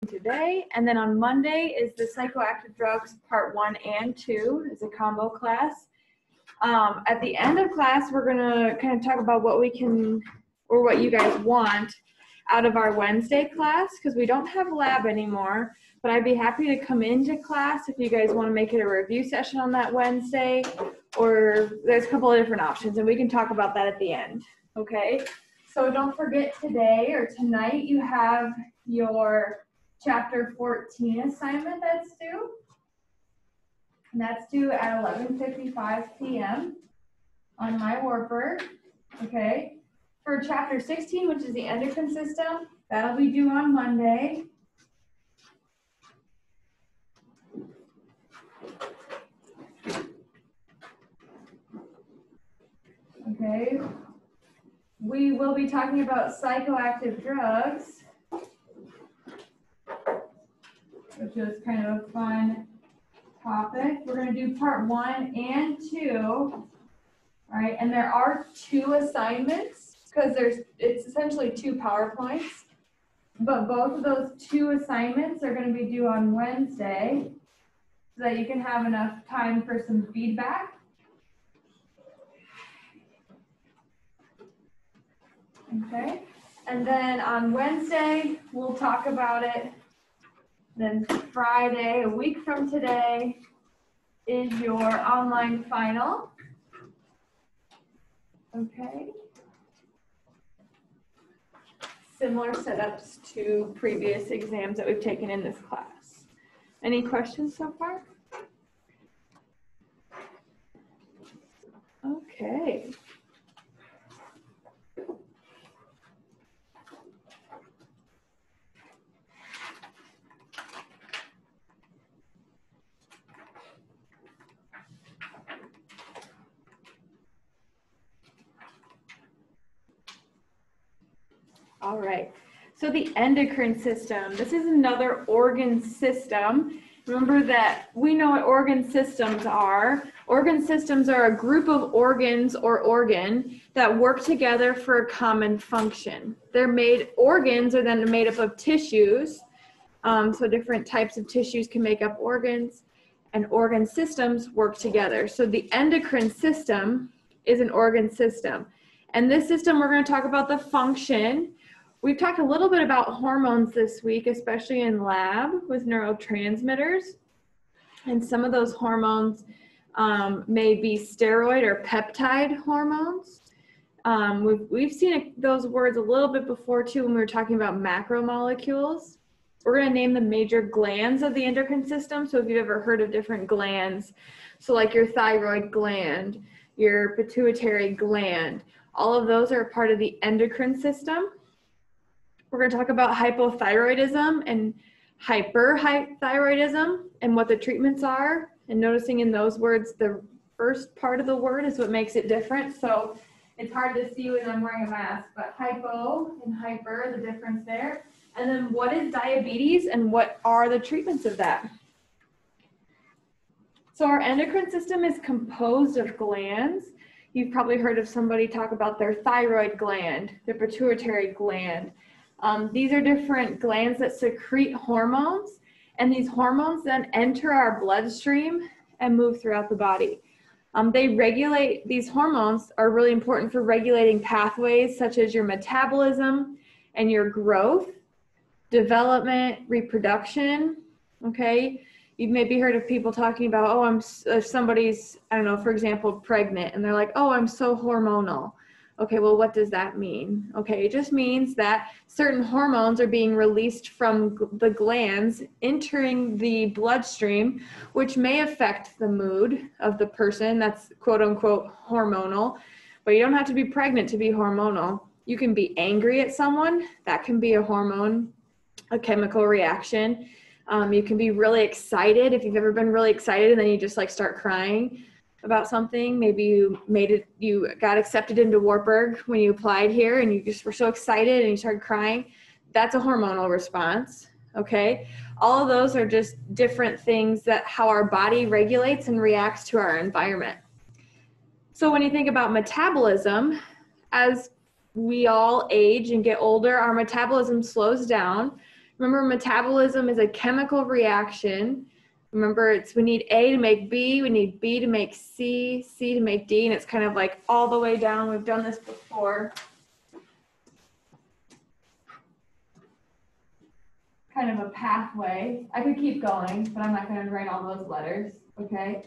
today, and then on Monday is the psychoactive drugs part 1 and 2 is a combo class. At the end of class, we're gonna kind of talk about what we can, or what you guys want out of our Wednesday class, because we don't have lab anymore, but I'd be happy to come into class if you guys want to make it a review session on that Wednesday, or there's a couple of different options, and we can talk about that at the end, okay? So don't forget today or tonight you have your chapter 14 assignment that's due. And that's due at 11:55 p.m. on my Wartburg, okay? For chapter 16, which is the endocrine system, that'll be due on Monday. Okay. We will be talking about psychoactive drugs, which is kind of a fun topic. We're going to do part 1 and 2. All right, and there are 2 assignments because it's essentially 2 PowerPoints, but both of those 2 assignments are going to be due on Wednesday so that you can have enough time for some feedback. Okay, and then on Wednesday, we'll talk about it. Then Friday, a week from today, is your online final. Okay. Similar setups to previous exams that we've taken in this class. Any questions so far? Okay. All right, so the endocrine system, this is another organ system. Remember that we know what organ systems are. Organ systems are a group of organs or organ that work together for a common function. Organs are then made up of tissues, so different types of tissues can make up organs, and organ systems work together. So the endocrine system is an organ system. And this system, we're going to talk about the function. We've talked a little bit about hormones this week, especially in lab with neurotransmitters. And some of those hormones may be steroid or peptide hormones. We've seen those words a little bit before too when we were talking about macromolecules. We're going to name the major glands of the endocrine system. So if you've ever heard of different glands, so like your thyroid gland, your pituitary gland, all of those are a part of the endocrine system. We're going to talk about hypothyroidism and hyperthyroidism and what the treatments are. And noticing in those words, the first part of the word is what makes it different. So it's hard to see when I'm wearing a mask, but hypo and hyper, the difference there. And then what is diabetes and what are the treatments of that? So our endocrine system is composed of glands. You've probably heard of somebody talk about their thyroid gland, their pituitary gland. These are different glands that secrete hormones, and these hormones then enter our bloodstream and move throughout the body. These hormones are really important for regulating pathways such as your metabolism and your growth, development, reproduction, okay? You've maybe heard of people talking about, oh, somebody's, I don't know, for example, pregnant, and they're like, oh, I'm so hormonal. Okay, well, what does that mean? Okay, it just means that certain hormones are being released from the glands, entering the bloodstream, which may affect the mood of the person. That's quote unquote hormonal, but you don't have to be pregnant to be hormonal. You can be angry at someone. That can be a hormone, a chemical reaction. You can be really excited. If you've ever been really excited and then you just like start crying about something, maybe you got accepted into Wartburg when you applied here and you just were so excited and you started crying. That's a hormonal response, okay? All of those are just different things that how our body regulates and reacts to our environment. So when you think about metabolism, as we all age and get older, our metabolism slows down Remember, metabolism is a chemical reaction. Remember, we need A to make B, we need B to make C, C to make D, and it's kind of like all the way down. We've done this before. Kind of a pathway. I could keep going, but I'm not going to write all those letters, okay?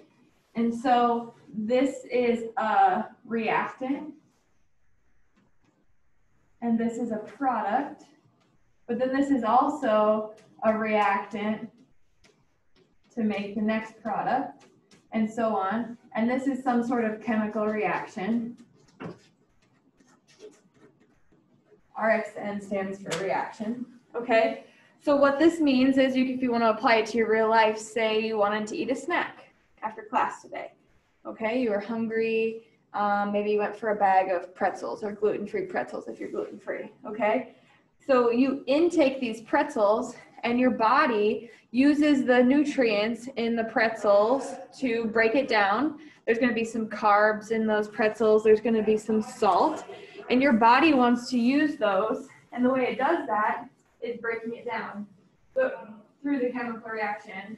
And so this is a reactant, and this is a product, but then this is also a reactant to make the next product, and so on. And this is some sort of chemical reaction. RxN stands for reaction, okay? So what this means is if you want to apply it to your real life, say you wanted to eat a snack after class today, okay? You were hungry, maybe you went for a bag of pretzels or gluten-free pretzels if you're gluten-free, okay? So you intake these pretzels and your body uses the nutrients in the pretzels to break it down. There's going to be some carbs in those pretzels. There's going to be some salt, and your body wants to use those. And the way it does that is breaking it down through the chemical reaction.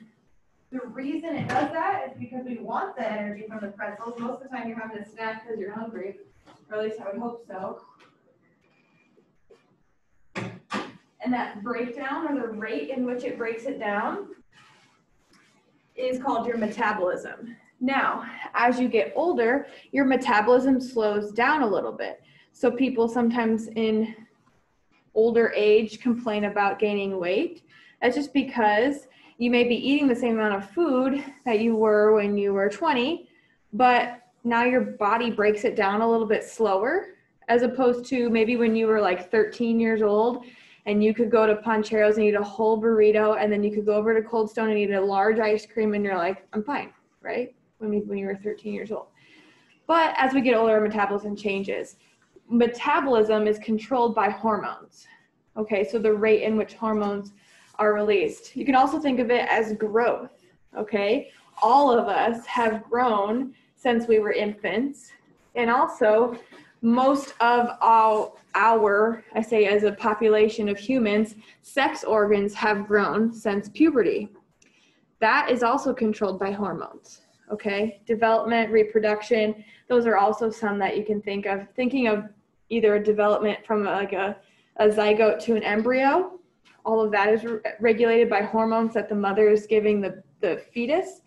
The reason it does that is because we want the energy from the pretzels. Most of the time you're having a snack because you're hungry, or at least I would hope so. And that breakdown, or the rate in which it breaks it down, is called your metabolism. Now, as you get older, your metabolism slows down a little bit. So people sometimes in older age complain about gaining weight. That's just because you may be eating the same amount of food that you were when you were 20, but now your body breaks it down a little bit slower, as opposed to maybe when you were like 13 years old and you could go to Pancheros and eat a whole burrito, and then you could go over to Cold Stone and eat a large ice cream, and you're like, I'm fine, right? When you were 13 years old. But as we get older, our metabolism changes. Metabolism is controlled by hormones. Okay, so the rate in which hormones are released. You can also think of it as growth, okay? All of us have grown since we were infants, and also most of our, I say as a population of humans, sex organs have grown since puberty. That is also controlled by hormones, okay? Development, reproduction, those are also some that you can think of. Thinking of either a development from like a zygote to an embryo, all of that is regulated by hormones that the mother is giving the fetus.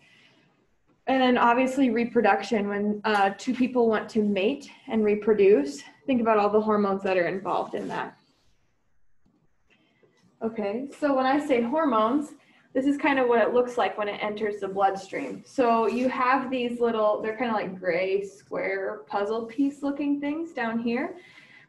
And then obviously reproduction, when two people want to mate and reproduce, think about all the hormones that are involved in that. Okay, so when I say hormones, this is kind of what it looks like when it enters the bloodstream. So you have these little, they're kind of like gray square puzzle piece looking things down here.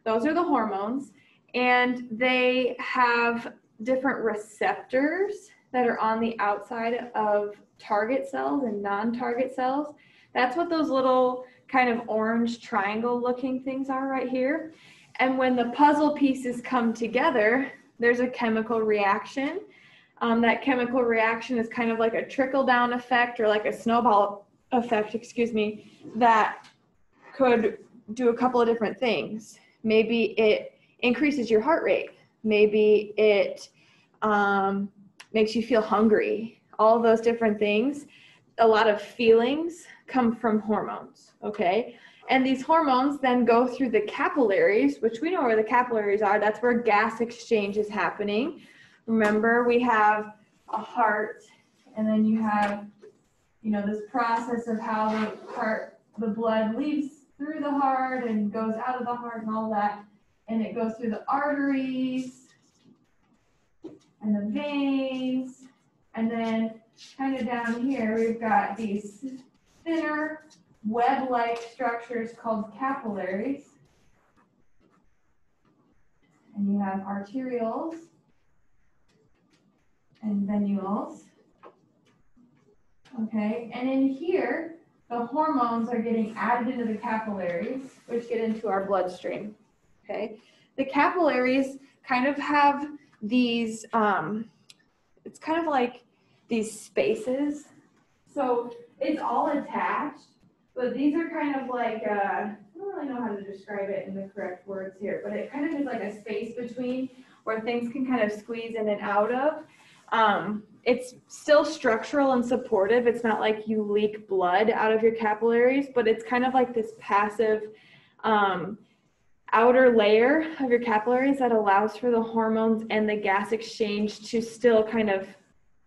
Those are the hormones, and they have different receptors that are on the outside of target cells and non-target cells. That's what those little kind of orange triangle looking things are right here. And when the puzzle pieces come together, there's a chemical reaction. That chemical reaction is kind of like a trickle down effect, or like a snowball effect, excuse me, that could do a couple of different things. Maybe it increases your heart rate. Maybe it makes you feel hungry. All those different things. A lot of feelings come from hormones, okay? And these hormones then go through the capillaries, which we know where the capillaries are. That's where gas exchange is happening. Remember, we have a heart, and then you have, you know, this process of how the blood leaves through the heart and goes out of the heart and all that. And it goes through the arteries and the veins. And then kind of down here, we've got these thinner web-like structures called capillaries. And you have arterioles and venules. Okay, and in here, the hormones are getting added into the capillaries, which get into our bloodstream. Okay, the capillaries kind of have these, it's kind of like these spaces. So it's all attached, but these are kind of like, I don't really know how to describe it in the correct words here, but it kind of is like a space between where things can kind of squeeze in and out of. It's still structural and supportive. It's not like you leak blood out of your capillaries, but it's kind of like this passive outer layer of your capillaries that allows for the hormones and the gas exchange to still kind of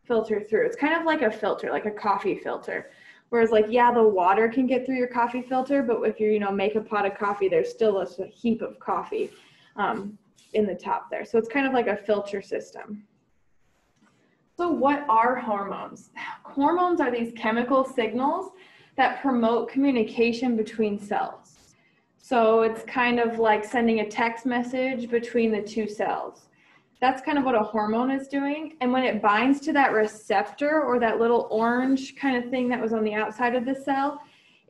filter through. It's kind of like a filter, like a coffee filter. Whereas like, yeah, the water can get through your coffee filter, but if you, make a pot of coffee, there's still a heap of coffee in the top there. So it's kind of like a filter system. So what are hormones? Hormones are these chemical signals that promote communication between cells. So it's kind of like sending a text message between the two cells. That's kind of what a hormone is doing. And when it binds to that receptor or that little orange kind of thing that was on the outside of the cell,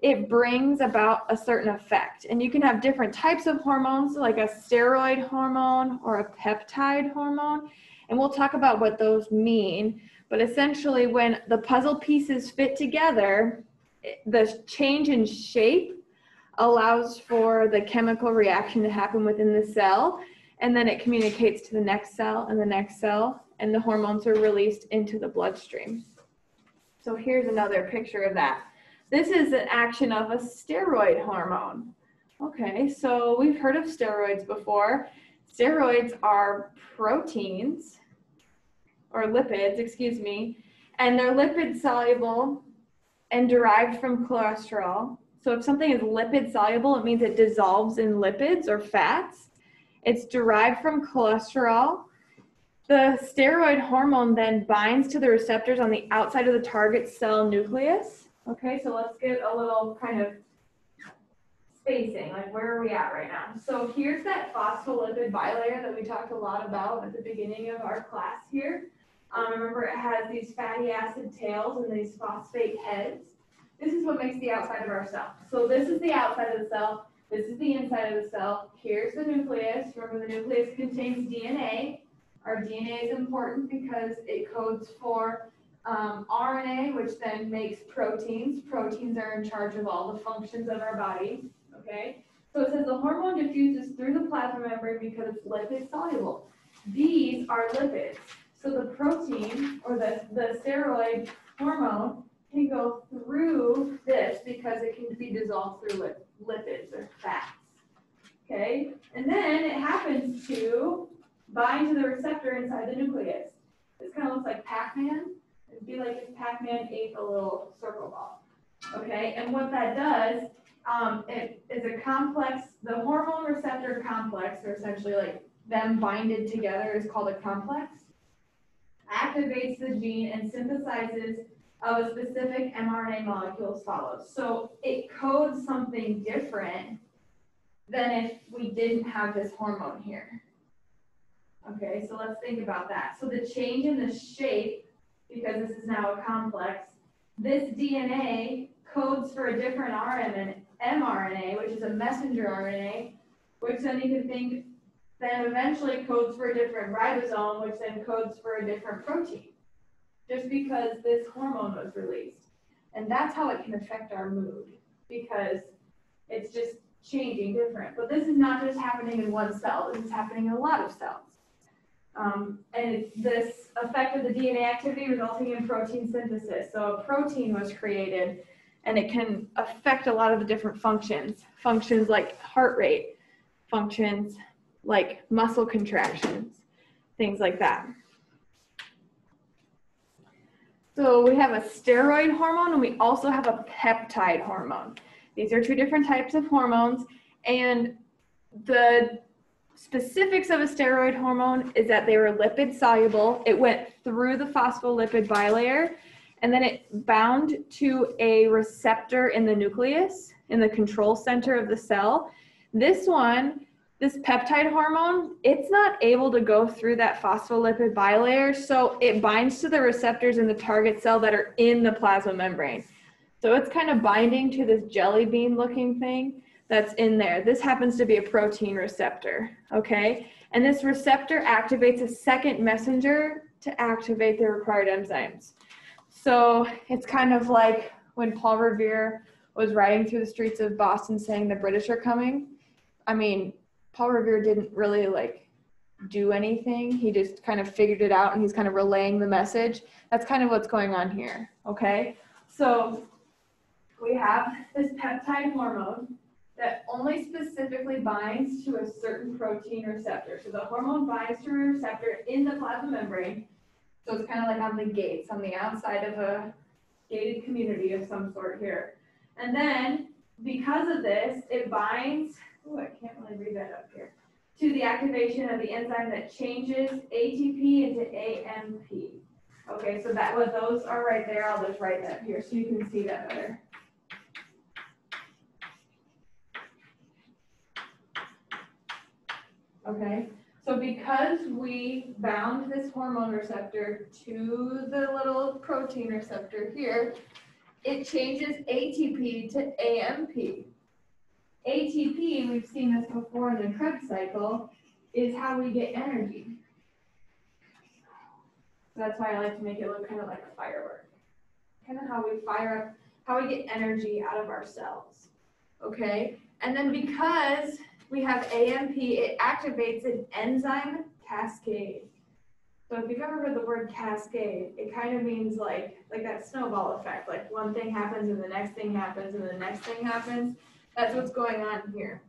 it brings about a certain effect. And you can have different types of hormones, like a steroid hormone or a peptide hormone. And we'll talk about what those mean. But essentially, when the puzzle pieces fit together, the change in shape allows for the chemical reaction to happen within the cell, and then it communicates to the next cell and the next cell, and the hormones are released into the bloodstream. So here's another picture of that. This is an action of a steroid hormone. Okay, so we've heard of steroids before. Steroids are proteins, or lipids, excuse me, and they're lipid soluble and derived from cholesterol. So if something is lipid soluble, it means it dissolves in lipids or fats. It's derived from cholesterol. The steroid hormone then binds to the receptors on the outside of the target cell nucleus. Okay, so let's get a little kind of spacing, like where are we at right now? So here's that phospholipid bilayer that we talked a lot about at the beginning of our class here. Remember, it has these fatty acid tails and these phosphate heads. This is what makes the outside of our cell. So this is the outside of the cell. This is the inside of the cell. Here's the nucleus. Remember, the nucleus contains DNA. Our DNA is important because it codes for RNA, which then makes proteins. Proteins are in charge of all the functions of our body. Okay? So it says the hormone diffuses through the plasma membrane because it's lipid soluble. These are lipids. So the protein, or the steroid hormone, can go through this because it can be dissolved through lipids or fats. Okay? And then it happens to bind to the receptor inside the nucleus. This kind of looks like Pac-Man. It'd be like if Pac-Man ate a little circle ball. Okay? And what that does, it is a complex, the hormone receptor complex, or essentially like them binded together, is called a complex, activates the gene and synthesizes of a specific mRNA molecule as follows. So it codes something different than if we didn't have this hormone here. Okay, so let's think about that. So the change in the shape, because this is now a complex, this DNA codes for a different mRNA, which is a messenger RNA, which then you can think then eventually codes for a different ribosome, which then codes for a different protein, just because this hormone was released. And that's how it can affect our mood, because it's just changing different. But this is not just happening in one cell, this is happening in a lot of cells. And this effect of the DNA activity resulting in protein synthesis. So a protein was created, and it can affect a lot of the different functions. Functions like heart rate, functions like muscle contractions, things like that. So we have a steroid hormone, and we also have a peptide hormone. These are two different types of hormones, and the specifics of a steroid hormone is that they were lipid soluble. It went through the phospholipid bilayer, and then it bound to a receptor in the nucleus, in the control center of the cell. This peptide hormone, it's not able to go through that phospholipid bilayer, so it binds to the receptors in the target cell that are in the plasma membrane. So it's kind of binding to this jelly bean looking thing that's in there. This happens to be a protein receptor, okay? And this receptor activates a second messenger to activate the required enzymes. So it's kind of like when Paul Revere was riding through the streets of Boston saying the British are coming. I mean, Paul Revere didn't really do anything. He just kind of figured it out and he's kind of relaying the message. That's kind of what's going on here, okay? So we have this peptide hormone that only specifically binds to a certain protein receptor. So the hormone binds to a receptor in the plasma membrane. So it's kind of like on the gates, on the outside of a gated community of some sort here. And then because of this, it binds, oh, I can't really read that up here, to the activation of the enzyme that changes ATP into AMP. Okay, so that what those are right there, I'll just write that here so you can see that better. Okay, so because we bound this hormone receptor to the little protein receptor here, it changes ATP to AMP. ATP, we've seen this before in the Krebs cycle, is how we get energy. So that's why I like to make it look kind of like a firework. Kind of how we fire up, how we get energy out of our cells. Okay, and then because we have AMP, it activates an enzyme cascade. So if you've ever heard the word cascade, it kind of means like that snowball effect, like one thing happens and the next thing happens and the next thing happens. That's what's going on here.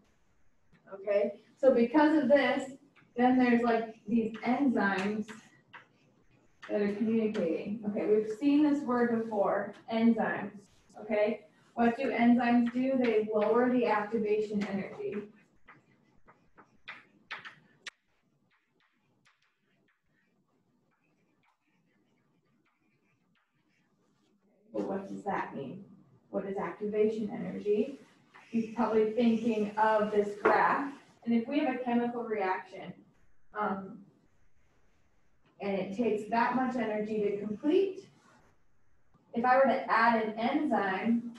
Okay, so because of this, then there's like these enzymes that are communicating. Okay, we've seen this word before, enzymes. Okay, what do enzymes do? They lower the activation energy. But what does that mean? What is activation energy? You're probably thinking of this graph. And if we have a chemical reaction, and it takes that much energy to complete, if I were to add an enzyme,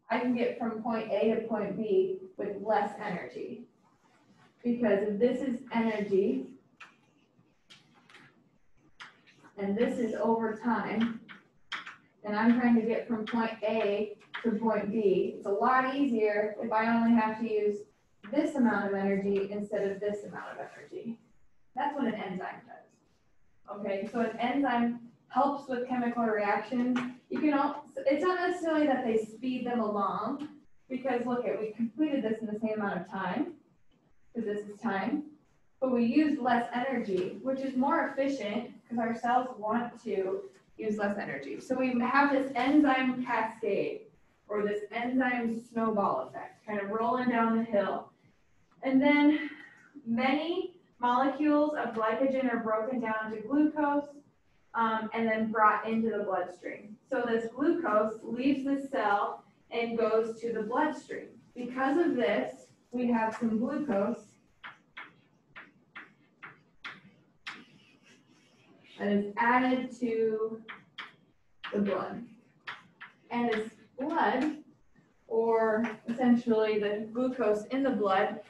I can get from point A to point B with less energy. Because if this is energy, and this is over time, and I'm trying to get from point A to point B, it's a lot easier if I only have to use this amount of energy instead of this amount of energy. That's what an enzyme does. Okay, so an enzyme helps with chemical reactions. You can also, it's not necessarily that they speed them along, because look at, we completed this in the same amount of time, because this is time, but we used less energy, which is more efficient because our cells want to use less energy. So we have this enzyme cascade, or this enzyme snowball effect, kind of rolling down the hill. And then many molecules of glycogen are broken down to glucose and then brought into the bloodstream. So this glucose leaves the cell and goes to the bloodstream. Because of this, we have some glucose that is added to the blood. And this blood, or essentially the glucose in the blood,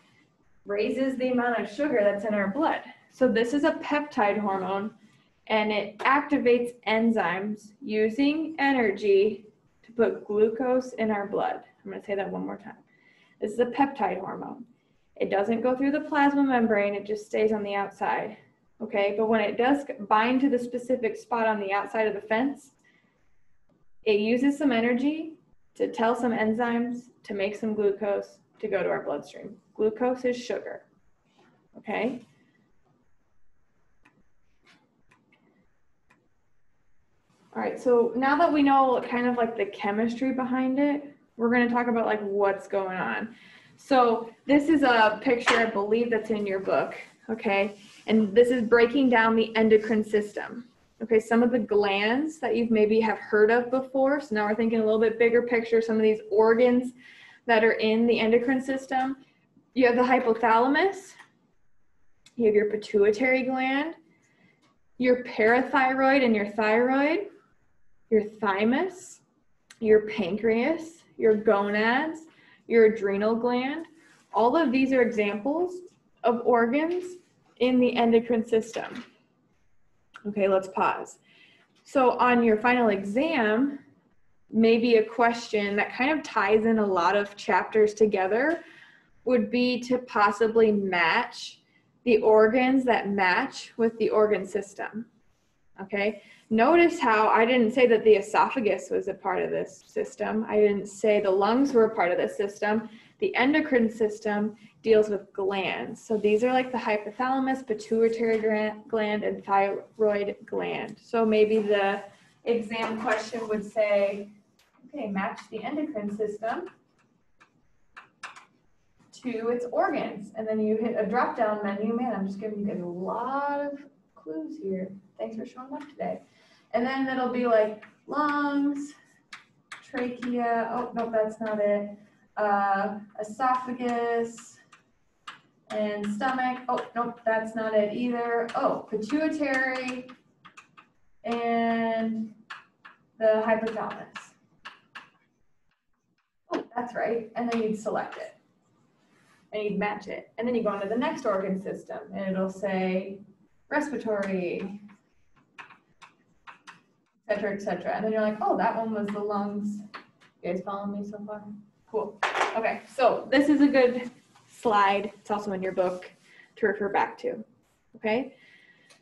raises the amount of sugar that's in our blood. So this is a peptide hormone, and it activates enzymes using energy to put glucose in our blood. I'm going to say that one more time. This is a peptide hormone. It doesn't go through the plasma membrane, it just stays on the outside. Okay, but when it does bind to the specific spot on the outside of the fence, it uses some energy to tell some enzymes to make some glucose to go to our bloodstream. Glucose is sugar, okay? All right, so now that we know kind of like the chemistry behind it, we're gonna talk about like what's going on. So this is a picture, I believe, that's in your book, okay? And this is breaking down the endocrine system. Okay, some of the glands that you've maybe have heard of before. So now we're thinking a little bit bigger picture, some of these organs that are in the endocrine system. You have the hypothalamus, you have your pituitary gland, your parathyroid and your thyroid, your thymus, your pancreas, your gonads, your adrenal gland. All of these are examples of organs in the endocrine system. Okay, let's pause. So on your final exam, maybe a question that kind of ties in a lot of chapters together would be to possibly match the organs that match with the organ system. Okay, notice how I didn't say that the esophagus was a part of this system. I didn't say the lungs were a part of this system. The endocrine system deals with glands. So these are like the hypothalamus, pituitary gland, and thyroid gland. So maybe the exam question would say, okay, match the endocrine system to its organs. And then you hit a drop-down menu. Man, I'm just giving you guys a lot of clues here. Thanks for showing up today. And then it'll be like lungs, trachea, oh, no, that's not it. Esophagus and stomach. Oh, nope, that's not it either. Oh, pituitary and the hypothalamus. Oh, that's right. And then you'd select it and you'd match it. And then you go on to the next organ system and it'll say respiratory, et cetera, et cetera. And then you're like, oh, that one was the lungs. You guys following me so far? Cool. Okay, so this is a good slide. It's also in your book to refer back to. Okay,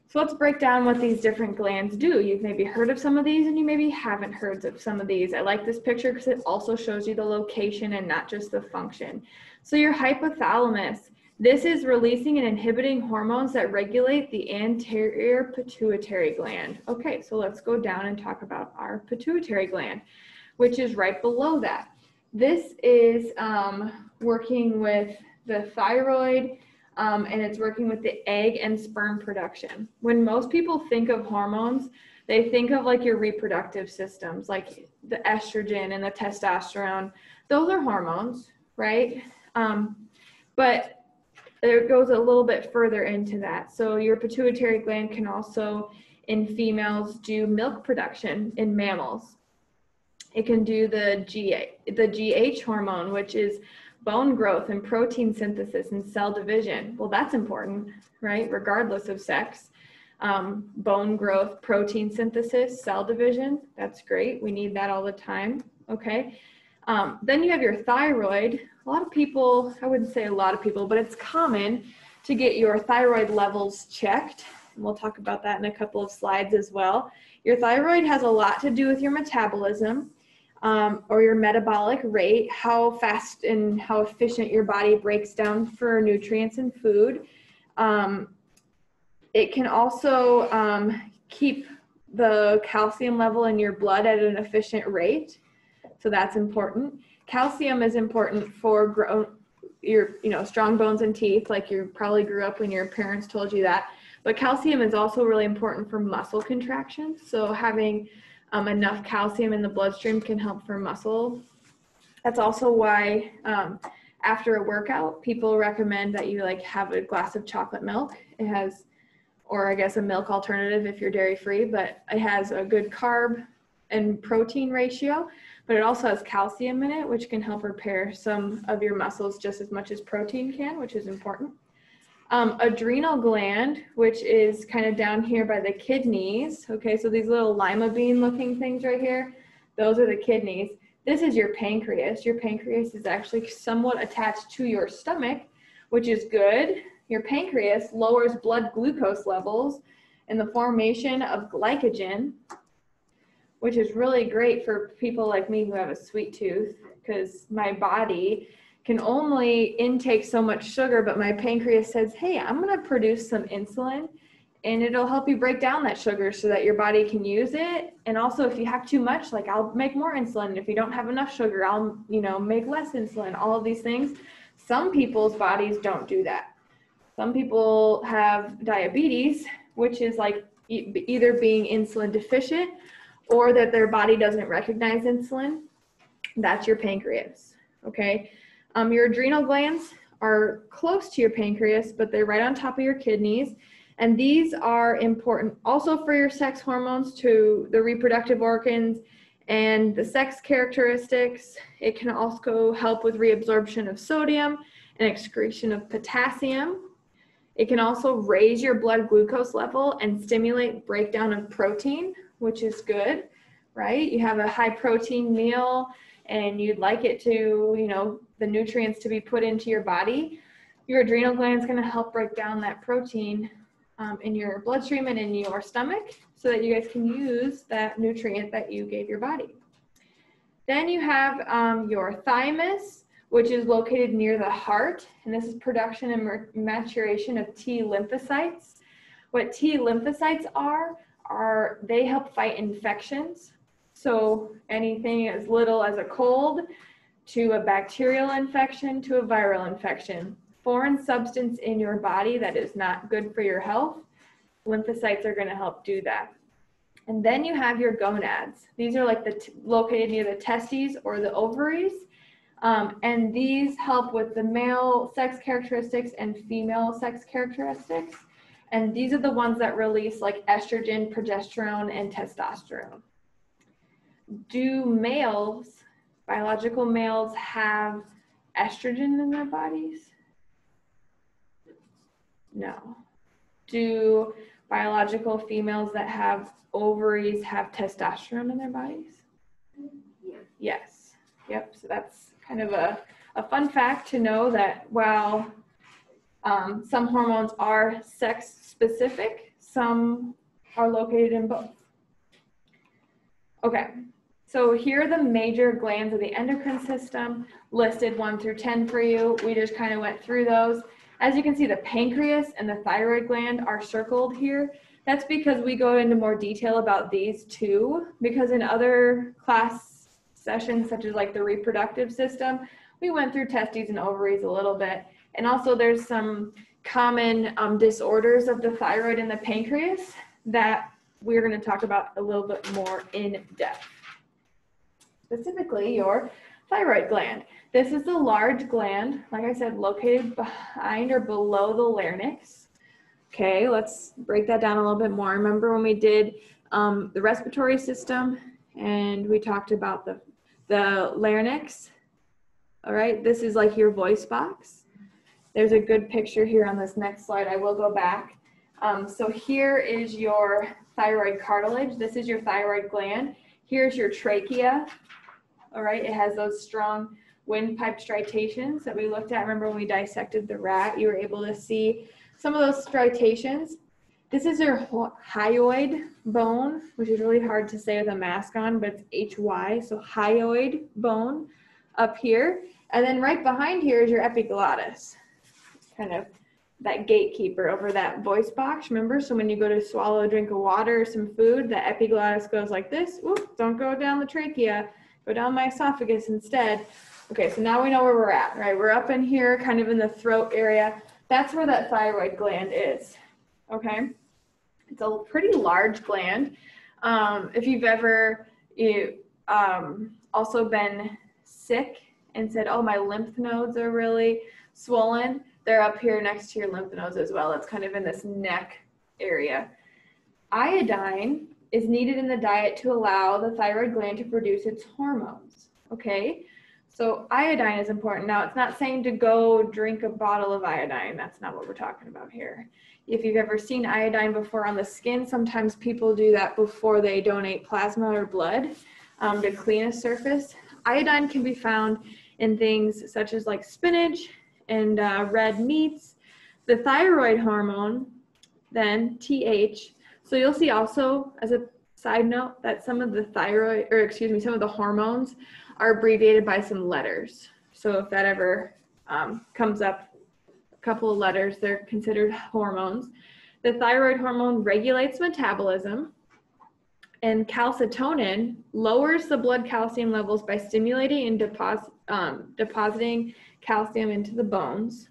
so let's break down what these different glands do. You've maybe heard of some of these and you maybe haven't heard of some of these. I like this picture because it also shows you the location and not just the function. So your hypothalamus, this is releasing and inhibiting hormones that regulate the anterior pituitary gland. Okay, so let's go down and talk about our pituitary gland, which is right below that. This is working with the thyroid and it's working with the egg and sperm production. When most people think of hormones, they think of like your reproductive systems, like the estrogen and the testosterone. Those are hormones, right? But it goes a little bit further into that. So your pituitary gland can also, in females, do milk production in mammals. It can do the GH hormone, which is bone growth and protein synthesis and cell division. Well, that's important, right? Regardless of sex. Bone growth, protein synthesis, cell division, that's great. We need that all the time, okay? Then you have your thyroid. A lot of people, I wouldn't say a lot of people, but it's common to get your thyroid levels checked. And we'll talk about that in a couple of slides as well. Your thyroid has a lot to do with your metabolism or your metabolic rate, how fast and how efficient your body breaks down for nutrients and food. It can also keep the calcium level in your blood at an efficient rate. So that's important. Calcium is important for your strong bones and teeth, like you probably grew up when your parents told you that. But calcium is also really important for muscle contraction. So having enough calcium in the bloodstream can help for muscle. That's also why after a workout, people recommend that you like have a glass of chocolate milk. It has, or I guess a milk alternative if you're dairy free, but it has a good carb and protein ratio, but it also has calcium in it, which can help repair some of your muscles just as much as protein can, which is important. Adrenal gland, which is kind of down here by the kidneys. Okay, so these little lima bean looking things right here, those are the kidneys. This is your pancreas. Your pancreas is actually somewhat attached to your stomach, which is good. Your pancreas lowers blood glucose levels and the formation of glycogen, which is really great for people like me who have a sweet tooth, because my body can only intake so much sugar, but my pancreas says, hey, I'm gonna produce some insulin and it'll help you break down that sugar so that your body can use it. And also if you have too much, like I'll make more insulin. If you don't have enough sugar, I'll make less insulin, all of these things. Some people's bodies don't do that. Some people have diabetes, which is like either being insulin deficient or that their body doesn't recognize insulin. That's your pancreas, okay? Your adrenal glands are close to your pancreas, but they're right on top of your kidneys. And these are important also for your sex hormones, to the reproductive organs and the sex characteristics. It can also help with reabsorption of sodium and excretion of potassium. It can also raise your blood glucose level and stimulate breakdown of protein, which is good, right? You have a high protein meal and you'd like it to, you know, the nutrients to be put into your body. Your adrenal gland is going to help break down that protein in your bloodstream and in your stomach so that you guys can use that nutrient that you gave your body. Then you have your thymus, which is located near the heart, and this is production and maturation of T lymphocytes. What T lymphocytes are they help fight infections. So anything as little as a cold to a bacterial infection to a viral infection. Foreign substance in your body that is not good for your health, lymphocytes are going to help do that. And then you have your gonads. These are like located near the testes or the ovaries. And these help with the male sex characteristics and female sex characteristics. And these are the ones that release like estrogen, progesterone, and testosterone. Do males, biological males, have estrogen in their bodies? No. Do biological females that have ovaries have testosterone in their bodies? Yeah. Yes. Yep. So that's kind of a fun fact to know that while some hormones are sex specific, some are located in both. Okay. So here are the major glands of the endocrine system listed 1 through 10 for you. We just kind of went through those. As you can see, the pancreas and the thyroid gland are circled here. That's because we go into more detail about these two, because in other class sessions, such as like the reproductive system, we went through testes and ovaries a little bit. And also there's some common disorders of the thyroid and the pancreas that we're going to talk about a little bit more in depth. Specifically, your thyroid gland. This is the large gland, like I said, located behind or below the larynx. Okay, let's break that down a little bit more. Remember when we did the respiratory system and we talked about the larynx? All right, this is like your voice box. There's a good picture here on this next slide. I will go back. So here is your thyroid cartilage. This is your thyroid gland. Here's your trachea. All right, it has those strong windpipe striations that we looked at. Remember when we dissected the rat, you were able to see some of those striations. This is your hyoid bone, which is really hard to say with a mask on, but it's H-Y, so hyoid bone up here. And then right behind here is your epiglottis, kind of that gatekeeper over that voice box, remember? So when you go to swallow a drink of water or some food, the epiglottis goes like this. Oop, don't go down the trachea, go down my esophagus instead. Okay, so now we know where we're at, right? We're up in here, kind of in the throat area. That's where that thyroid gland is, okay? It's a pretty large gland. If you've ever also been sick and said, oh, my lymph nodes are really swollen, they're up here next to your lymph nodes as well. It's kind of in this neck area. Iodine is needed in the diet to allow the thyroid gland to produce its hormones, okay? So iodine is important. Now, it's not saying to go drink a bottle of iodine. That's not what we're talking about here. If you've ever seen iodine before on the skin, sometimes people do that before they donate plasma or blood to clean a surface. Iodine can be found in things such as like spinach and red meats. The thyroid hormone, then TH. So you'll see also, as a side note, that some of the some of the hormones are abbreviated by some letters. So if that ever comes up, a couple of letters, they're considered hormones. The thyroid hormone regulates metabolism, and calcitonin lowers the blood calcium levels by stimulating and depositing calcium into the bones.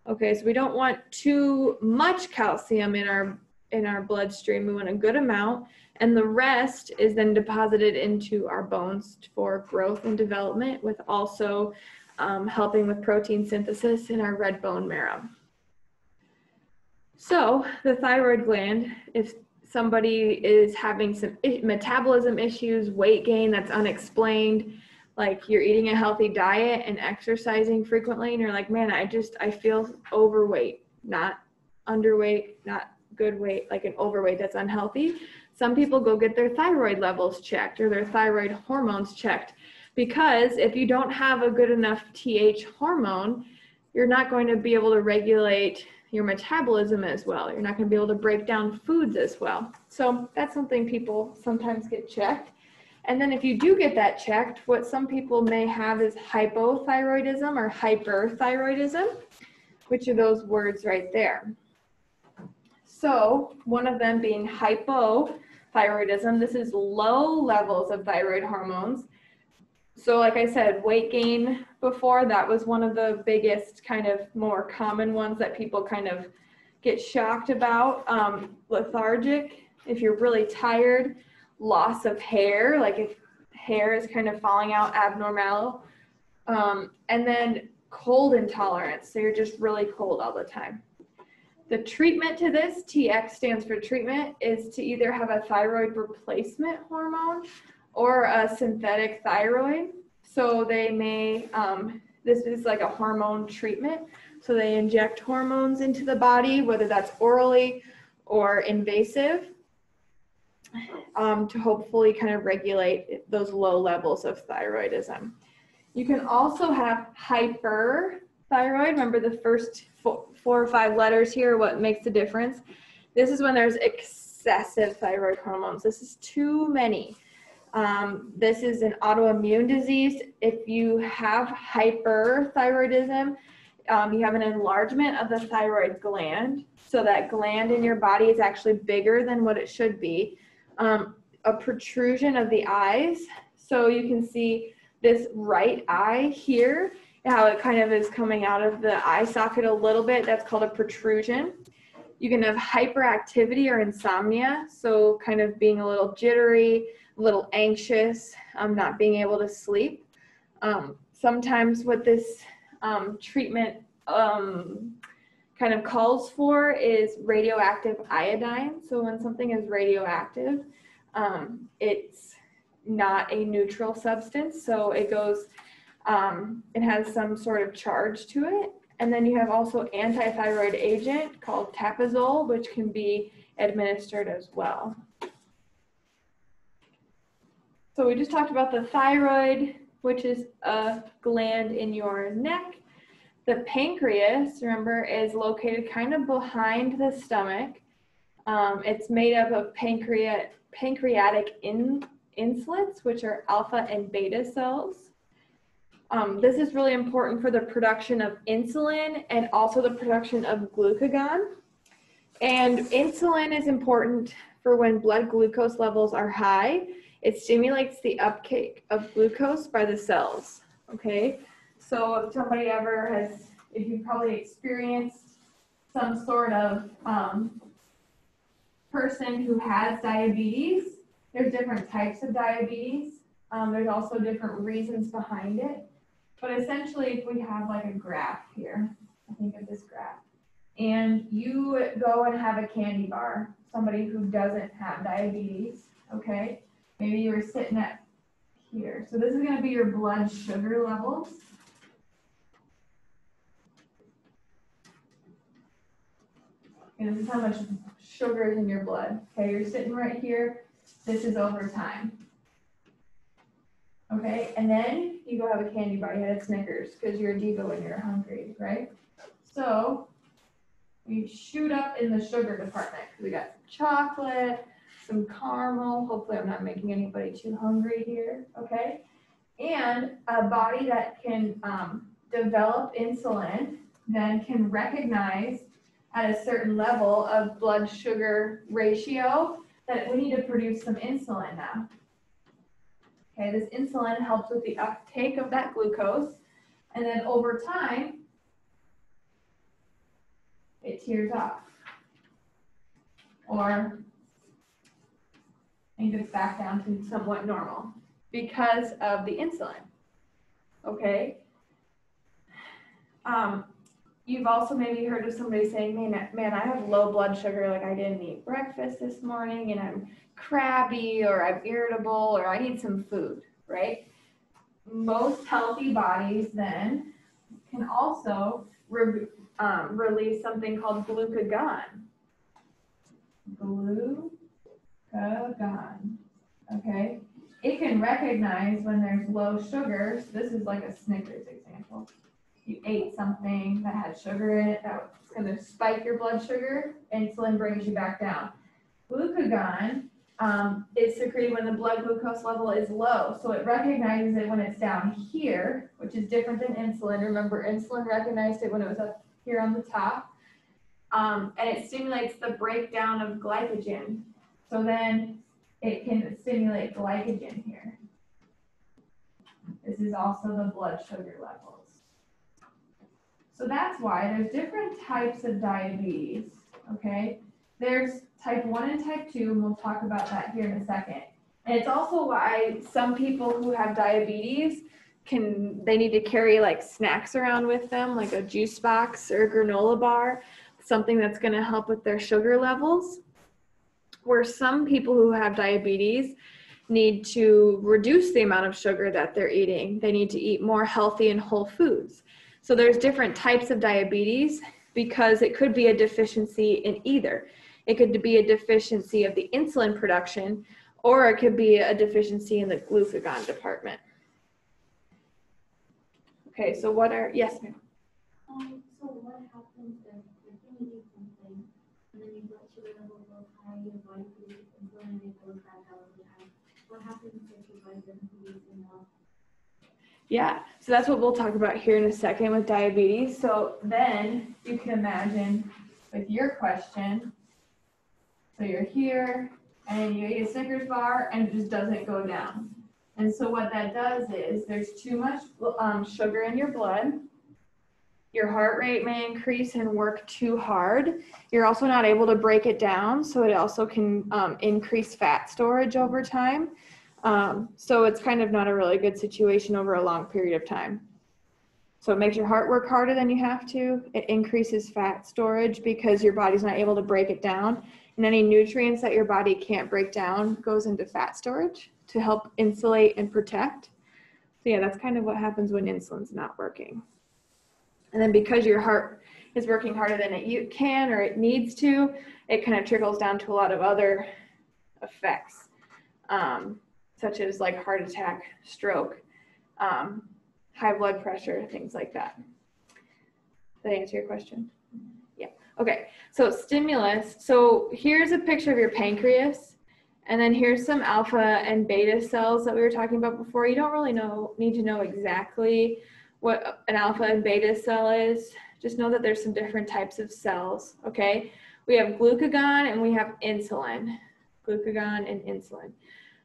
Okay, so we don't want too much calcium in our bloodstream. We want a good amount, and the rest is then deposited into our bones for growth and development, with also helping with protein synthesis in our red bone marrow. So the thyroid gland, if somebody is having some metabolism issues, weight gain that's unexplained, like you're eating a healthy diet and exercising frequently, and you're like, man, I feel overweight, not underweight, not good weight, like an overweight that's unhealthy. Some people go get their thyroid levels checked or their thyroid hormones checked, because if you don't have a good enough TH hormone, you're not going to be able to regulate your metabolism as well. You're not going to be able to break down foods as well. So that's something people sometimes get checked. And then if you do get that checked, what some people may have is hypothyroidism or hyperthyroidism, which are those words right there. So one of them being hypothyroidism, this is low levels of thyroid hormones. So like I said, weight gain before, that was one of the biggest kind of more common ones that people kind of get shocked about. Lethargic, if you're really tired, loss of hair, like if hair is kind of falling out abnormal, and then cold intolerance, so you're just really cold all the time. The treatment to this, TX stands for treatment, is to either have a thyroid replacement hormone or a synthetic thyroid. So they may, this is like a hormone treatment. So they inject hormones into the body, whether that's orally or invasive, to hopefully kind of regulate those low levels of thyroidism. You can also have hyperthyroid. Remember the first four or five letters here, what makes the difference? This is when there's excessive thyroid hormones. This is too many. This is an autoimmune disease. If you have hyperthyroidism, you have an enlargement of the thyroid gland. So that gland in your body is actually bigger than what it should be. A protrusion of the eyes. So you can see this right eye here, how it kind of is coming out of the eye socket a little bit. That's called a protrusion. You can have hyperactivity or insomnia. So kind of being a little jittery, a little anxious, not being able to sleep. Sometimes what this treatment kind of calls for is radioactive iodine. So when something is radioactive, it's not a neutral substance. So it goes, it has some sort of charge to it. And then you have also antithyroid agent called Tapazole, which can be administered as well. So we just talked about the thyroid, which is a gland in your neck. The pancreas, remember, is located kind of behind the stomach. It's made up of pancreatic islets, which are alpha and beta cells. This is really important for the production of insulin and also the production of glucagon. And insulin is important for when blood glucose levels are high. It stimulates the uptake of glucose by the cells, okay? So if somebody ever has, if you've probably experienced some sort of person who has diabetes, there's different types of diabetes. There's also different reasons behind it. But essentially, if we have like a graph here, I think of this graph, and you go and have a candy bar, somebody who doesn't have diabetes, okay? Maybe you were sitting at here. So this is going to be your blood sugar levels. And this is how much sugar is in your blood. Okay, you're sitting right here. This is over time. Okay, and then you go have a candy bar. You had a Snickers because you're a diva when you're hungry, right? So we shoot up in the sugar department. We got chocolate, some caramel. Hopefully I'm not making anybody too hungry here, okay? And a body that can develop insulin then can recognize at a certain level of blood sugar ratio that we need to produce some insulin now. Okay, this insulin helps with the uptake of that glucose, and then over time, it tears off. Or and gets back down to somewhat normal because of the insulin, okay? You've also maybe heard of somebody saying, man, I have low blood sugar, like I didn't eat breakfast this morning and I'm crabby or I'm irritable or I need some food, right? Most healthy bodies then can also release something called glucagon. Glucagon. Glucagon. Okay. It can recognize when there's low sugar. So this is like a Snickers example. You ate something that had sugar in it that's going to spike your blood sugar. Insulin brings you back down. Glucagon is secreted when the blood glucose level is low. So it recognizes it when it's down here, which is different than insulin. Remember, insulin recognized it when it was up here on the top. And it stimulates the breakdown of glycogen. So then it can stimulate glycogen here. This is also the blood sugar levels. So that's why there's different types of diabetes, okay? There's type 1 and type 2, and we'll talk about that here in a second. And it's also why some people who have diabetes they need to carry like snacks around with them, like a juice box or a granola bar, something that's gonna help with their sugar levels. Where some people who have diabetes need to reduce the amount of sugar that they're eating. They need to eat more healthy and whole foods. So there's different types of diabetes because it could be a deficiency in either. It could be a deficiency of the insulin production, or it could be a deficiency in the glucagon department. Okay, so yes, ma'am? So what happens if you eat something and then your blood sugar level goes high, your body produces insulin and it goes back down really high? What happens if your body doesn't produce enough? Yeah, so that's what we'll talk about here in a second with diabetes. So then you can imagine with your question, so you're here and you eat a Snickers bar and it just doesn't go down. And so what that does is there's too much sugar in your blood. Your heart rate may increase and work too hard. You're also not able to break it down, so it also can increase fat storage over time. So it's kind of not a really good situation over a long period of time. So it makes your heart work harder than you have to. It increases fat storage because your body's not able to break it down. And any nutrients that your body can't break down goes into fat storage to help insulate and protect. So yeah, that's kind of what happens when insulin's not working. And then because your heart is working harder than it can or it needs to, it kind of trickles down to a lot of other effects, such as like heart attack, stroke, high blood pressure, things like that. Did I answer your question? Yeah. Okay. So stimulus. So here's a picture of your pancreas. And then here's some alpha and beta cells that we were talking about before. You don't really need to know exactly what an alpha and beta cell is. Just know that there's some different types of cells, okay? We have glucagon and we have insulin. Glucagon and insulin.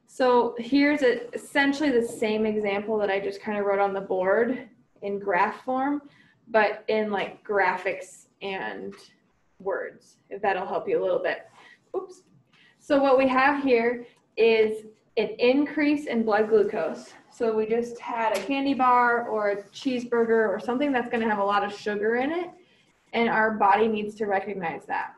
So here's essentially the same example that I just kind of wrote on the board in graph form, but in like graphics and words, if that'll help you a little bit. Oops. So what we have here is an increase in blood glucose. So we just had a candy bar or a cheeseburger or something that's going to have a lot of sugar in it, and our body needs to recognize that.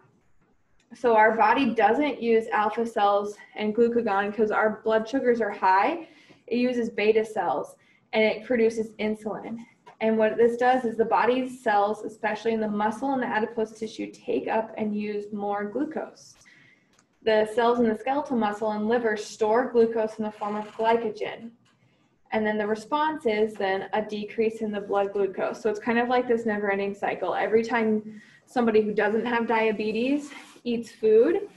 So our body doesn't use alpha cells and glucagon because our blood sugars are high. It uses beta cells and it produces insulin. And what this does is the body's cells, especially in the muscle and the adipose tissue, take up and use more glucose. The cells in the skeletal muscle and liver store glucose in the form of glycogen. And then the response is then a decrease in the blood glucose. So it's kind of like this never-ending cycle. Every time somebody who doesn't have diabetes eats food,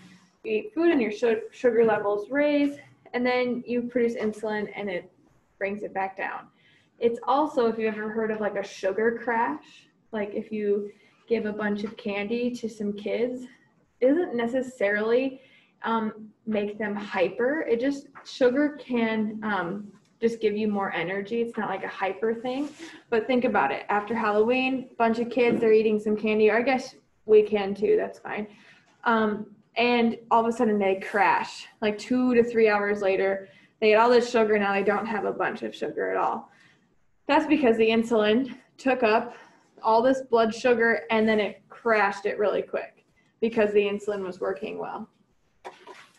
you eat food and your sugar levels raise, and then you produce insulin and it brings it back down. It's also, if you've ever heard of like a sugar crash, like if you give a bunch of candy to some kids, it doesn't necessarily make them hyper. It just, sugar can just give you more energy. It's not like a hyper thing, but think about it. After Halloween, bunch of kids, they're eating some candy, or I guess we can too, that's fine. And all of a sudden they crash, like 2 to 3 hours later, they get all this sugar, now they don't have a bunch of sugar at all. That's because the insulin took up all this blood sugar and then it crashed it really quick because the insulin was working well.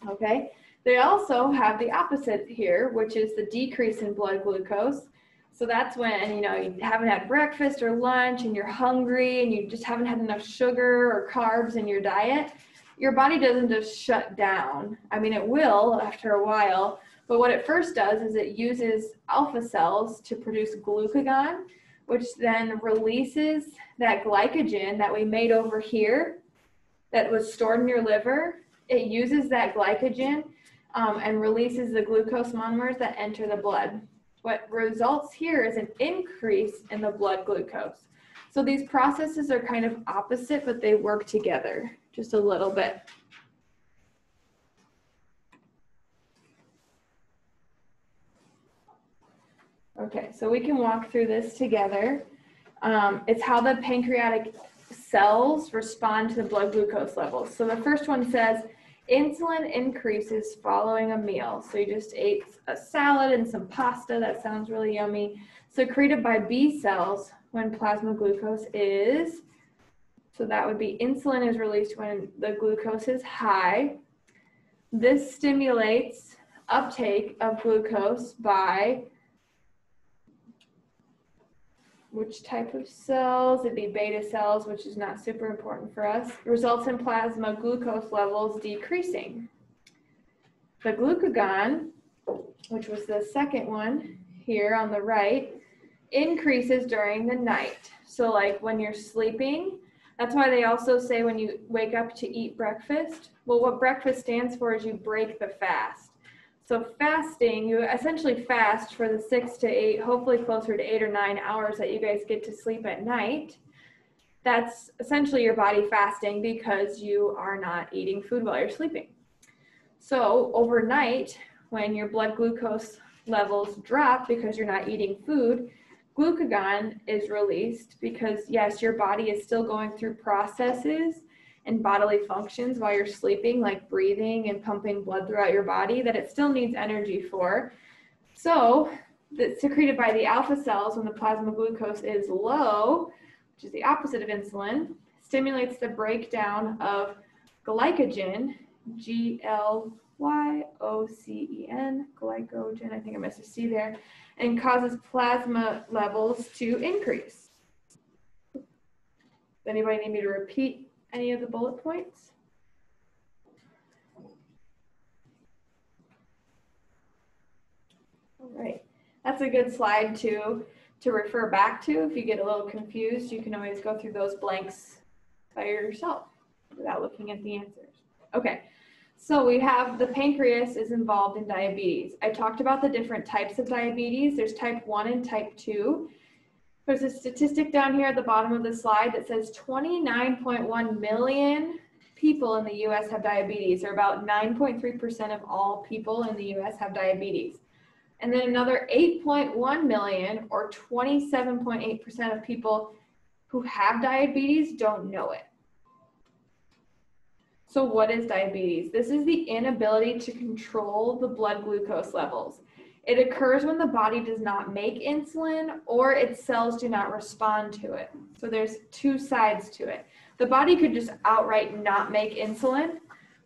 Okay, they also have the opposite here, which is the decrease in blood glucose. So that's when, you haven't had breakfast or lunch and you're hungry and you just haven't had enough sugar or carbs in your diet. your body doesn't just shut down. I mean, it will after a while, but what it first does is it uses alpha cells to produce glucagon, which then releases that glycogen that we made over here that was stored in your liver. It uses that glycogen and releases the glucose monomers that enter the blood. What results here is an increase in the blood glucose. So these processes are kind of opposite, but they work together just a little bit. Okay, so we can walk through this together. It's how the pancreatic cells respond to the blood glucose levels. So the first one says, insulin increases following a meal. So you just ate a salad and some pasta. That sounds really yummy. Secreted by B cells when plasma glucose is, so that would be insulin is released when the glucose is high. This stimulates uptake of glucose by which type of cells? It'd be beta cells, which is not super important for us. Results in plasma glucose levels decreasing. The glucagon, which was the second one here on the right, increases during the night. So like when you're sleeping, that's why they also say when you wake up to eat breakfast. Well, what breakfast stands for is you break the fast. So fasting, you essentially fast for the 6 to 8, hopefully closer to 8 or 9 hours that you guys get to sleep at night. That's essentially your body fasting because you are not eating food while you're sleeping. So overnight, when your blood glucose levels drop because you're not eating food, glucagon is released because yes, your body is still going through processes and bodily functions while you're sleeping, like breathing and pumping blood throughout your body, that it still needs energy for. So that's secreted by the alpha cells when the plasma glucose is low, which is the opposite of insulin, stimulates the breakdown of glycogen, Glyon, glycogen, I think I missed a C there, and causes plasma levels to increase. Does anybody need me to repeat any of the bullet points? All right, that's a good slide to refer back to. If you get a little confused, you can always go through those blanks by yourself without looking at the answers. Okay, so we have the pancreas is involved in diabetes. I talked about the different types of diabetes. There's type 1 and type 2. There's a statistic down here at the bottom of the slide that says 29.1 million people in the U.S. have diabetes, or about 9.3% of all people in the U.S. have diabetes. And then another 8.1 million, or 27.8% of people who have diabetes don't know it. So what is diabetes? This is the inability to control the blood glucose levels. It occurs when the body does not make insulin or its cells do not respond to it. So there's two sides to it. The body could just outright not make insulin,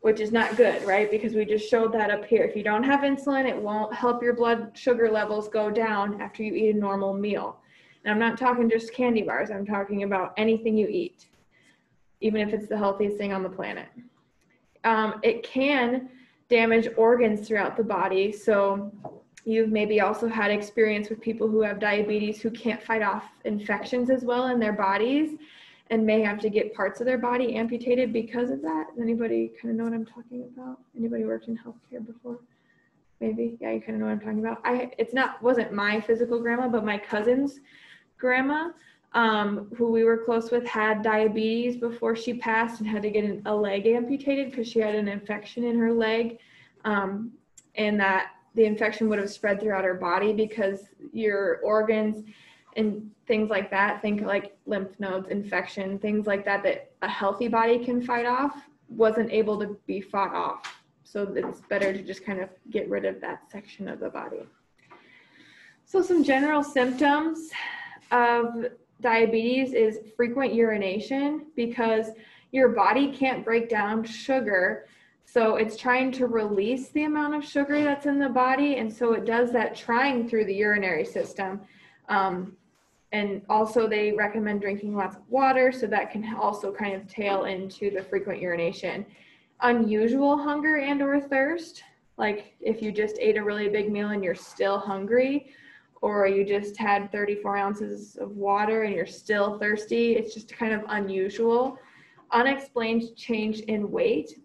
which is not good, right? Because we just showed that up here. If you don't have insulin, it won't help your blood sugar levels go down after you eat a normal meal. And I'm not talking just candy bars. I'm talking about anything you eat, even if it's the healthiest thing on the planet. It can damage organs throughout the body. So you've maybe also had experience with people who have diabetes who can't fight off infections as well in their bodies and may have to get parts of their body amputated because of that. Does anybody kind of know what I'm talking about? Anybody worked in healthcare before? Maybe, yeah, you kind of know what I'm talking about. Wasn't my physical grandma, but my cousin's grandma, who we were close with, had diabetes before she passed and had to get a leg amputated because she had an infection in her leg, and that the infection would have spread throughout her body because your organs and things like that, think like lymph nodes, infection, things like that, that a healthy body can fight off, wasn't able to be fought off. So it's better to just kind of get rid of that section of the body. So some general symptoms of diabetes is frequent urination because your body can't break down sugar. So it's trying to release the amount of sugar that's in the body. And so it does that trying through the urinary system. And also they recommend drinking lots of water. So that can also kind of tail into the frequent urination. unusual hunger and or thirst, like if you just ate a really big meal and you're still hungry, or you just had 34 ounces of water and you're still thirsty. It's just kind of unusual. Unexplained change in weight.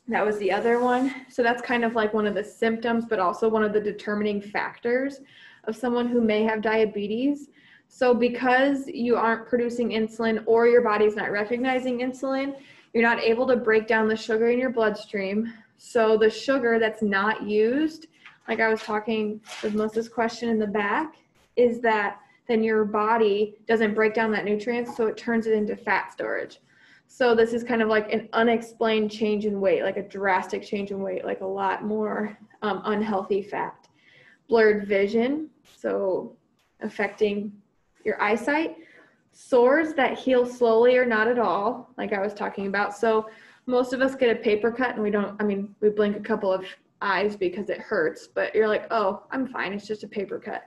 That was the other one. So that's kind of like one of the symptoms, but also one of the determining factors of someone who may have diabetes. So because you aren't producing insulin or your body's not recognizing insulin, you're not able to break down the sugar in your bloodstream. So the sugar that's not used, like I was talking with Melissa's question in the back, is that then your body doesn't break down that nutrient, so it turns it into fat storage. So this is kind of like an unexplained change in weight, like a drastic change in weight, like a lot more unhealthy fat. Blurred vision, so affecting your eyesight. Sores that heal slowly or not at all, like I was talking about. So most of us get a paper cut and we blink a couple of eyes because it hurts, but you're like, oh, I'm fine, it's just a paper cut.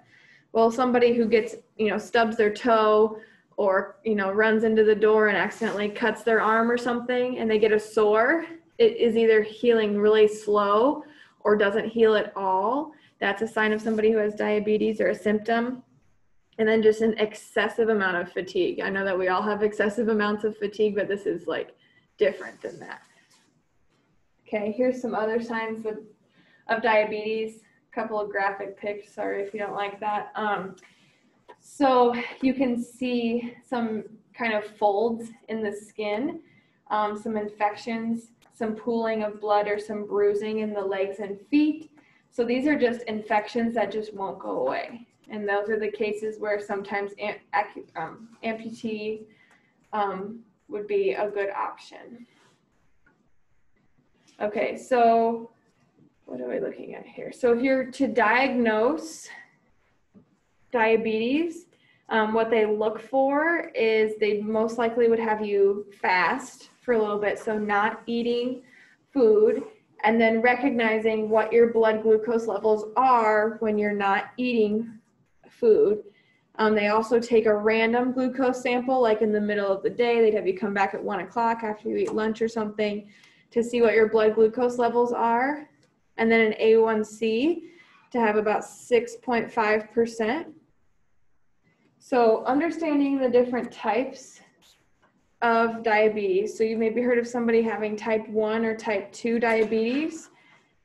Well, somebody who gets, stubs their toe or, runs into the door and accidentally cuts their arm or something and they get a sore, it is either healing really slow or doesn't heal at all. That's a sign of somebody who has diabetes or a symptom. And then just an excessive amount of fatigue. I know that we all have excessive amounts of fatigue, but this is like different than that. Okay, here's some other signs of diabetes. A couple of graphic pics, sorry if you don't like that. So you can see some kind of folds in the skin, some infections, some pooling of blood or some bruising in the legs and feet. So these are just infections that just won't go away. And those are the cases where sometimes amputee would be a good option. Okay, so what are we looking at here? So if you're to diagnose diabetes, what they look for is they most likely would have you fast for a little bit, so not eating food, and then recognizing what your blood glucose levels are when you're not eating food. They also take a random glucose sample, like in the middle of the day. They'd have you come back at 1 o'clock after you eat lunch or something to see what your blood glucose levels are. And then an A1C to have about 6.5%. So understanding the different types of diabetes. So you maybe heard of somebody having type 1 or type 2 diabetes.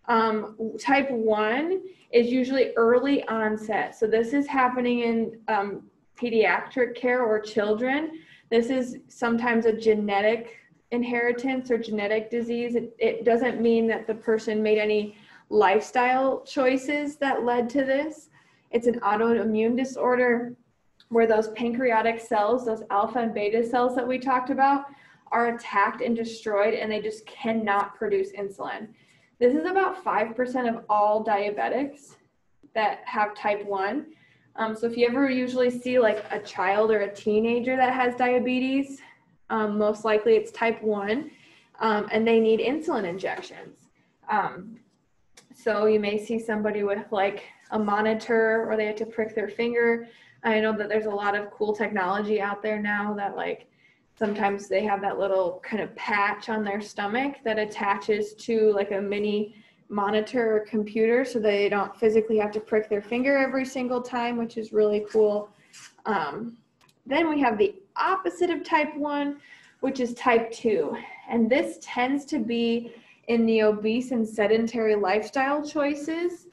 Type 1 is usually early onset. So this is happening in pediatric care or children. This is sometimes a genetic inheritance or genetic disease. It doesn't mean that the person made any lifestyle choices that led to this. It's an autoimmune disorder where those pancreatic cells, those alpha and beta cells that we talked about, are attacked and destroyed, and they just cannot produce insulin. This is about 5% of all diabetics that have type 1. So if you ever usually see like a child or a teenager that has diabetes, most likely it's type 1, and they need insulin injections. So you may see somebody with like a monitor, or they have to prick their finger. I know that there's a lot of cool technology out there now that like sometimes they have that little kind of patch on their stomach that attaches to like a mini monitor or computer, so they don't physically have to prick their finger every single time, which is really cool. Then we have the opposite of type 1, which is type 2. And this tends to be in the obese and sedentary lifestyle choices.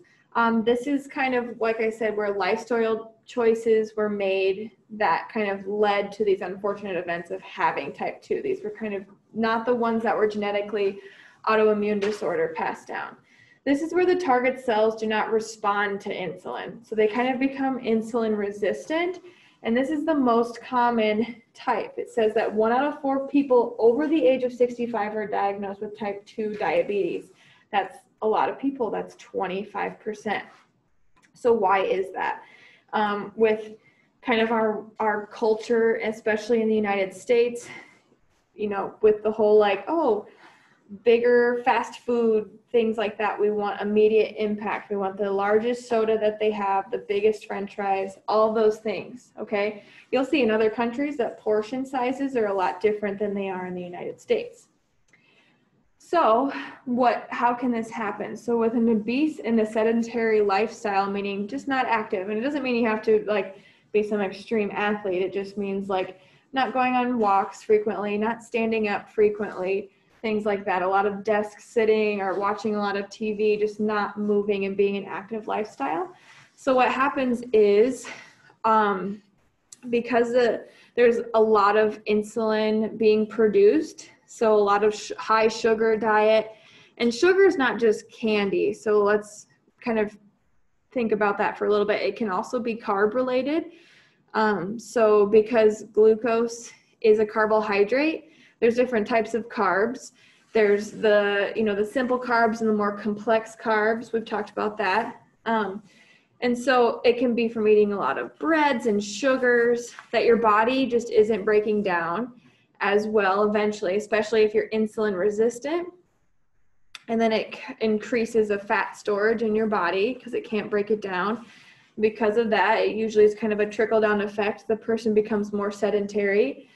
This is kind of, like I said, where lifestyle choices were made that kind of led to these unfortunate events of having type 2. These were kind of not the ones that were genetically autoimmune disorder passed down. This is where the target cells do not respond to insulin. So they kind of become insulin resistant. And this is the most common type. It says that 1 out of 4 people over the age of 65 are diagnosed with type 2 diabetes. That's a lot of people. That's 25%. So why is that? With kind of our culture, especially in the United States, with the whole like, oh, bigger fast food, things like that. We want immediate impact. We want the largest soda that they have, the biggest French fries, all those things, okay? You'll see in other countries that portion sizes are a lot different than they are in the United States. So how can this happen? So with an obese and a sedentary lifestyle, meaning just not active, and it doesn't mean you have to like be some extreme athlete. It just means like not going on walks frequently, not standing up frequently, things like that. A lot of desk sitting or watching a lot of TV, just not moving and being an active lifestyle. So what happens is because there's a lot of insulin being produced, so a lot of high sugar diet, and sugar is not just candy. So let's kind of think about that for a little bit. It can also be carb related. So because glucose is a carbohydrate, there's different types of carbs. There's the simple carbs and the more complex carbs. We've talked about that. And so it can be from eating a lot of breads and sugars that your body just isn't breaking down as well eventually, especially if you're insulin resistant. And then it increases the fat storage in your body because it can't break it down. Because of that, it usually is kind of a trickle-down effect. The person becomes more sedentary.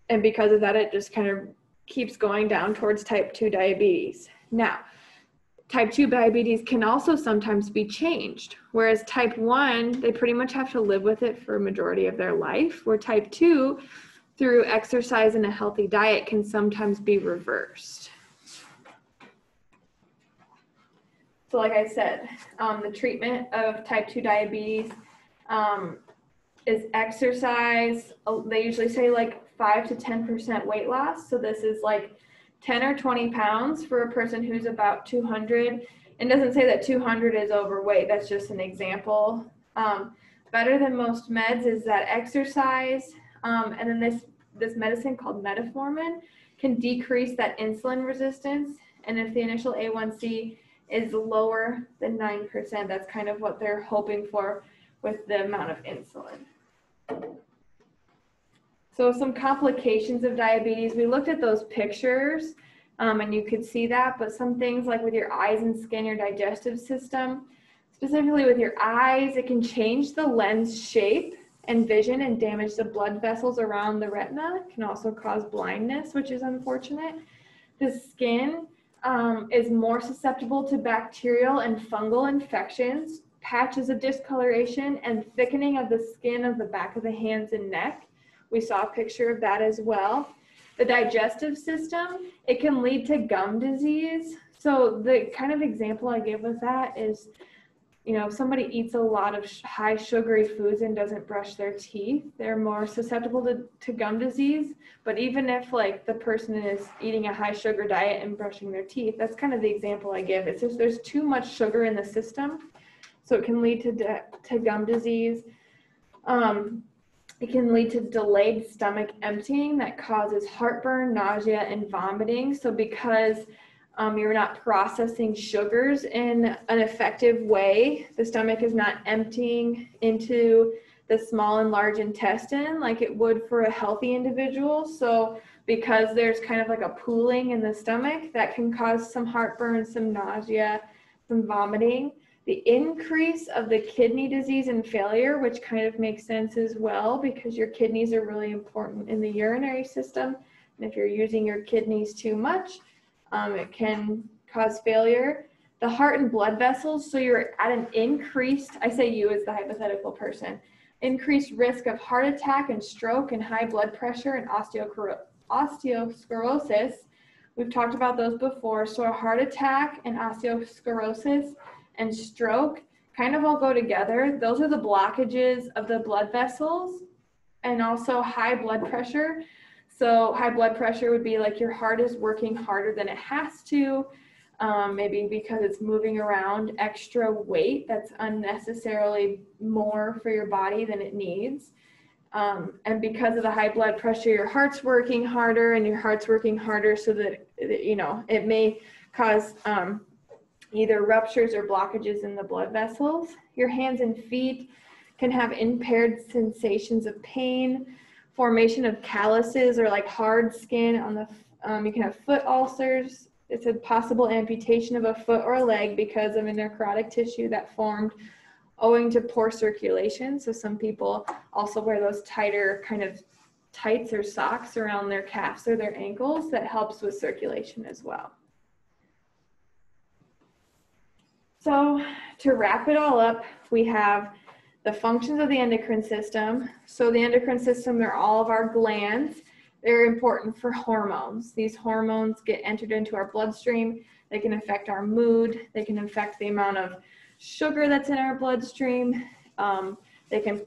And because of that, it just kind of keeps going down towards type 2 diabetes. Now, type 2 diabetes can also sometimes be changed, whereas type 1, they pretty much have to live with it for a majority of their life, where type 2, through exercise and a healthy diet, can sometimes be reversed. So like I said, the treatment of type 2 diabetes is exercise. They usually say like 5 to 10% weight loss. So this is like 10 or 20 pounds for a person who's about 200. It doesn't say that 200 is overweight. That's just an example. Better than most meds is that exercise. And then this medicine called metformin can decrease that insulin resistance. And if the initial A1C is lower than 9%, that's kind of what they're hoping for with the amount of insulin. So some complications of diabetes, we looked at those pictures and you could see that, but some things like with your eyes and skin, your digestive system, specifically with your eyes, it can change the lens shape and vision and damage the blood vessels around the retina. It can also cause blindness, which is unfortunate. The skin is more susceptible to bacterial and fungal infections, patches of discoloration, and thickening of the skin of the back of the hands and neck. We saw a picture of that as well. The digestive system, it can lead to gum disease. So the kind of example I give with that is, if somebody eats a lot of high sugary foods and doesn't brush their teeth, they're more susceptible to gum disease. But even if like the person is eating a high sugar diet and brushing their teeth, that's kind of the example I give. It's just there's too much sugar in the system, so it can lead to gum disease. It can lead to delayed stomach emptying that causes heartburn, nausea, and vomiting. So because you're not processing sugars in an effective way, the stomach is not emptying into the small and large intestine like it would for a healthy individual. So because there's kind of like a pooling in the stomach, that can cause some heartburn, some nausea, some vomiting. The increase of the kidney disease and failure, which kind of makes sense as well, because your kidneys are really important in the urinary system. And if you're using your kidneys too much, it can cause failure. The heart and blood vessels, so you're at an increased, I say you as the hypothetical person, increased risk of heart attack and stroke and high blood pressure and osteosclerosis. We've talked about those before. So a heart attack and osteosclerosis and stroke kind of all go together. Those are the blockages of the blood vessels, and also high blood pressure. So high blood pressure would be like your heart is working harder than it has to, maybe because it's moving around extra weight that's unnecessarily more for your body than it needs. And because of the high blood pressure, your heart's working harder, and your heart's working harder so that, it may cause either ruptures or blockages in the blood vessels. Your hands and feet can have impaired sensations of pain, formation of calluses or like hard skin on the, you can have foot ulcers. It's a possible amputation of a foot or a leg because of a necrotic tissue that formed owing to poor circulation. So some people also wear those tighter kind of tights or socks around their calves or their ankles that helps with circulation as well. So to wrap it all up, we have the functions of the endocrine system. So the endocrine system, they're all of our glands. They're important for hormones. These hormones get entered into our bloodstream. They can affect our mood. They can affect the amount of sugar that's in our bloodstream. They can,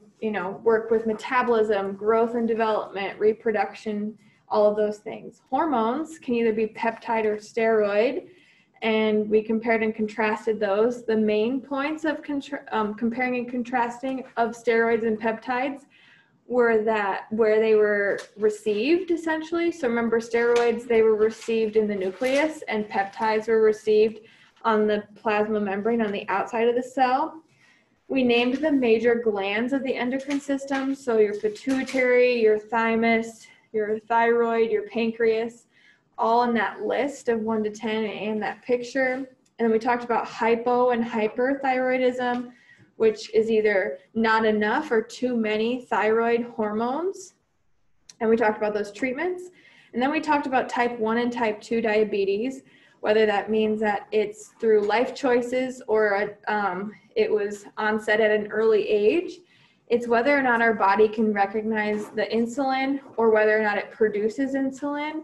work with metabolism, growth and development, reproduction, all of those things. Hormones can either be peptide or steroid, and we compared and contrasted those. The main points of comparing and contrasting of steroids and peptides were that where they were received, essentially. So remember, steroids, they were received in the nucleus, and peptides were received on the plasma membrane on the outside of the cell. We named the major glands of the endocrine system. So your pituitary, your thymus, your thyroid, your pancreas, all in that list of 1 to 10 and that picture. And then we talked about hypo and hyperthyroidism, which is either not enough or too many thyroid hormones. And we talked about those treatments. And then we talked about type 1 and type 2 diabetes, whether that means that it's through life choices or it was onset at an early age. It's whether or not our body can recognize the insulin or whether or not it produces insulin.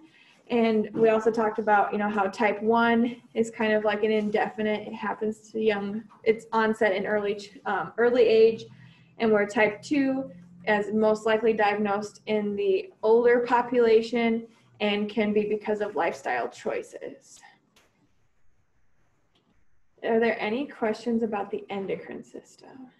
And we also talked about, how type 1 is kind of like an indefinite. It happens to it's onset in early age, and where type 2 is most likely diagnosed in the older population and can be because of lifestyle choices. Are there any questions about the endocrine system?